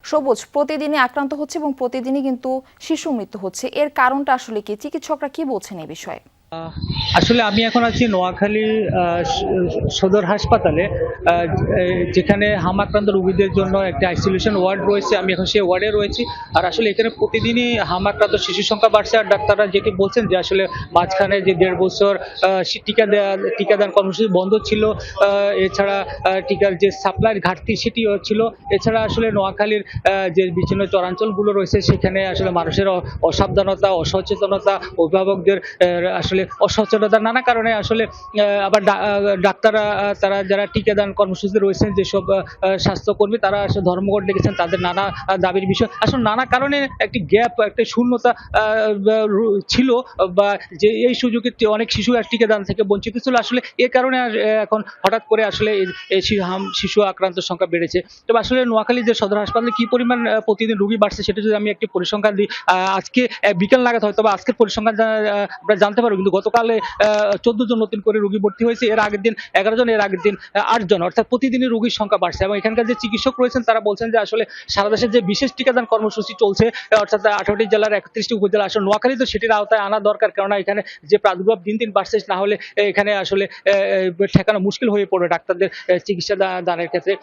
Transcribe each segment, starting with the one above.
সবুজ, প্রতিদিনই আক্রান্ত হচ্ছে এবং প্রতিদিনই কিন্তু শিশু মৃত্যু হচ্ছে, এর কারণটা আসলে কি? চিকিৎসকরা কি বলছেন এই বিষয়ে? আসলে আমি এখন আছি নোয়াখালী সদর হাসপাতালে, যেখানে হামাক্রান্ত রোগীদের জন্য একটা আইসোলেশন ওয়ার্ড রয়েছে। আমি এখন সেই ওয়ার্ডে রয়েছি। আর আসলে এখানে প্রতিদিনই হামাক্রান্ত শিশুর সংখ্যা বাড়ছে। আর ডাক্তাররা যেটি বলছেন যে আসলে মাঝখানে যে 1.5 বছর টিকাদান কর্মসূচি বন্ধ ছিল, এছাড়া টিকার যে সাপ্লাইয়ের ঘাটতি সেটিও ছিল। এছাড়া আসলে নোয়াখালীর যে বিচ্ছিন্ন চরাঞ্চলগুলো রয়েছে সেখানে আসলে মানুষের অসাবধানতা, অসচেতনতা, অভিভাবকদের আসলে অসচেতনতার নানা কারণে আসলে আবার ডাক্তাররা তারা যারা টিকাদান কর্মসূচিতে রয়েছেন, যেসব স্বাস্থ্যকর্মী তারা আসলে ধর্মঘট ডেকেছেন তাদের নানা দাবির বিষয়। আসলে নানা কারণে একটি গ্যাপ, একটা শূন্যতা ছিল, বা যে এই সুযোগে অনেক শিশু টিকাদান থেকে বঞ্চিত ছিল। আসলে এ কারণে এখন হঠাৎ করে আসলে এই শিশু আক্রান্তের সংখ্যা বেড়েছে। তবে আসলে নোয়াখালী যে সদর হাসপাতালে কি পরিমাণ প্রতিদিন রোগী বাড়ছে সেটা যদি আমি একটি পরিসংখ্যান দিই, আজকে বিকেল নাগাদ হয়তো বা আজকের পরিসংখ্যান আমরা জানতে পারবো, কিন্তু গতকালে 14 জন নতুন করে রোগী ভর্তি হয়েছে। এর আগের দিন 11 জন, এর আগের দিন 8 জন, অর্থাৎ প্রতিদিনই রোগীর সংখ্যা বাড়ছে। এবং এখানকার যে চিকিৎসক রয়েছেন তারা বলছেন যে আসলে সারা দেশে যে বিশেষ টিকাদান কর্মসূচি চলছে, অর্থাৎ 18টি জেলার 31টি উপজেলা, আসলে নোয়াখালী তো সেটির আওতায় আনা দরকার, কেননা এখানে যে প্রাদুর্ভাব দিন দিন বাড়ছে, না হলে এখানে আসলে ঠেকানো মুশকিল হয়ে পড়বে ডাক্তারদের চিকিৎসা দানের ক্ষেত্রে।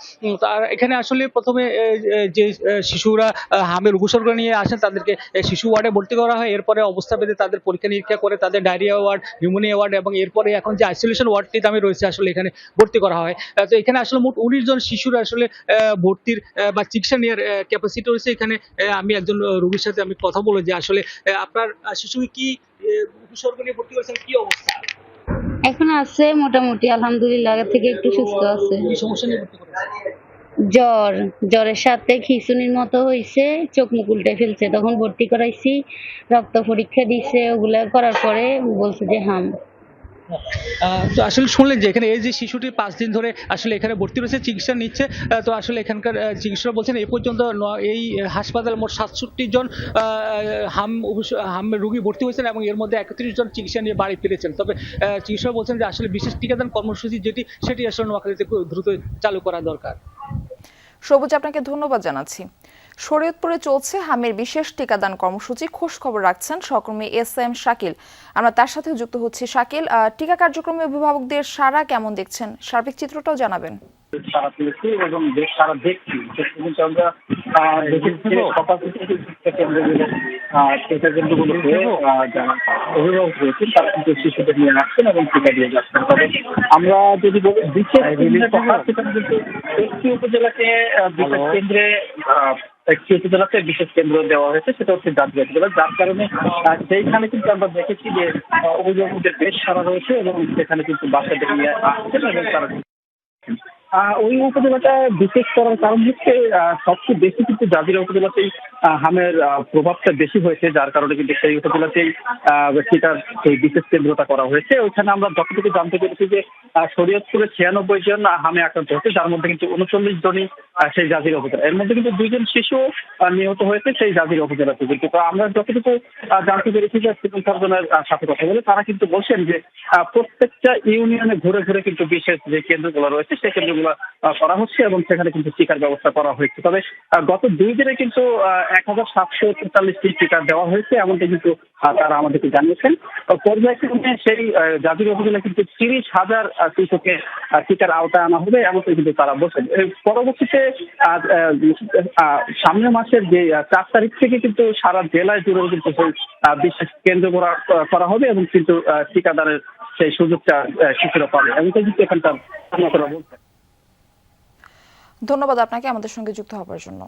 আর এখানে আসলে প্রথমে যে শিশুরা হামের উপসর্গ নিয়ে আসেন তাদেরকে শিশু ওয়ার্ডে ভর্তি করা হয়। এরপরে অবস্থা ভেদে তাদের পরীক্ষা নিরীক্ষা করে তাদের ডায়রিয়া ওয়ার্ড, নিউমোনিয়া ওয়ার্ড এবং এরপরে এখন যে আইসোলেশন ওয়ার্ডটিতে আমি রয়েছে আসলে এখানে ভর্তি করা হয়। তো এখানে আসলে মোট 19 জন শিশুর আসলে ভর্তির বা চিকিৎসা নেওয়ার ক্যাপাসিটি রয়েছে এখানে। আমি একজন রোগীর সাথে আমি কথা বলে যে আসলে আপনার শিশুকে কি উপসর্গ নিয়ে ভর্তি করেছেন, কি অবস্থা? এখন আছে মোটামুটি, আলহামদুলিল্লাহ, আগের থেকে একটু সুস্থ আছে। কি সমস্যা নিয়ে ভর্তি করেছেন? জ্বরের সাথে খিঁচুনির মতো হয়েছে, চোখ মুখ উল্টে ফেলছে, তখন ভর্তি করাইছি, রক্ত পরীক্ষা দিছে, ওগুলা করার পরে বলছে যে হাম। তো আসলে শুনলেন যে এখানে এই যে শিশুটি 5 দিন ধরে আসলে এখানে ভর্তি রয়েছে, চিকিৎসা নিচ্ছে। তো আসলে এখানকার চিকিৎসকরা বলছেন এই পর্যন্ত এই হাসপাতালে মোট 67 জন হাম রোগী ভর্তি হয়েছেন এবং এর মধ্যে 31 জন চিকিৎসা নিয়ে বাড়ি ফিরেছেন। তবে চিকিৎসক বলছেন যে আসলে বিশেষ টিকাদান কর্মসূচি সেটি আসলে নোয়াখালীতে দ্রুত চালু করা দরকার। সবুজ, আপনাকে ধন্যবাদ জানাচ্ছি। শরীয়তপুরে চলছে হামের বিশেষ টিকাদান কর্মসূচি। খোঁজ খবর রাখছেন সহকর্মী SM শাকিল। আমরা তার সাথে যুক্ত হচ্ছি। শাকিল, টিকা কার্যক্রমে অভিভাবকদের সাড়া কেমন দেখছেন? সার্বিক চিত্রটাও জানাবেন। সারা পেয়েছি এবং দেশ সারা দেখছি, কিন্তু আমরা কেন্দ্রগুলোতে যারা অভিভাবক রয়েছেন তারা কিন্তু শিশুদের নিয়ে আসছেন এবং টিকা দিয়ে যাচ্ছেন। তবে আমরা যদি বলি বিশেষ একটি উপজেলাকে বিশেষ কেন্দ্রে একটি উপজেলাতে বিশেষ কেন্দ্র দেওয়া হয়েছে, সেটা হচ্ছে জাতীয় উপজেলা, যার কারণে সেইখানে কিন্তু আমরা দেখেছি যে অভিভাবকদের বেশ সারা রয়েছে এবং সেখানে কিন্তু বাচ্চাদের নিয়ে আসছেন এবং তারা ওই উপজেলাটা বিশেষ করার কারণ হচ্ছে সবচেয়ে বেশি কিন্তু জাজিরা উপজেলাতেই হামের প্রভাবটা বেশি হয়েছে, যার কারণে কিন্তু সেই উপজেলাতেই সেটার সেই বিশেষ কেন্দ্রটা করা হয়েছে। ওইখানে আমরা যতটুকু জানতে পেরেছি যে শরীয়তপুরে 96 জন হামে আক্রান্ত হয়েছে, যার মধ্যে কিন্তু 39 জনই সেই জাজিরা উপজেলা। এর মধ্যে কিন্তু 2 জন শিশু নিহত হয়েছে সেই জাজিরা উপজেলাতে। কিন্তু আমরা যতটুকু জানতে পেরেছি যে সিভিল সার্জনের সাথে কথা বলে তারা কিন্তু বলছেন যে প্রত্যেকটা ইউনিয়নে ঘুরে ঘুরে কিন্তু বিশেষ যে কেন্দ্রগুলো রয়েছে সেই কেন্দ্রগুলো করা হচ্ছে এবং সেখানে কিন্তু টিকার ব্যবস্থা করা হয়েছে। তবে গত 2 দিনে কিন্তু 1743টি টিকা দেওয়া হয়েছে এমনটা কিন্তু তারা আমাদেরকে জানিয়েছেন। পর্যায়ক্রমে সেই জাজিরা উপজেলা কিন্তু 30,000 শিশুকে টিকার আওতায় আনা হবে এমনটা কিন্তু তারা বলছেন। পরবর্তীতে সামনের মাসের যে 4 তারিখ থেকে কিন্তু সারা জেলায় জুড়ে কিন্তু সেই বিশেষ কেন্দ্র করা হবে এবং কিন্তু টিকাদানের সেই সুযোগটা শিশুরা পাবে এমনটা কিন্তু এখানকার বলছেন। ধন্যবাদ আপনাকে আমাদের সঙ্গে যুক্ত হওয়ার জন্য।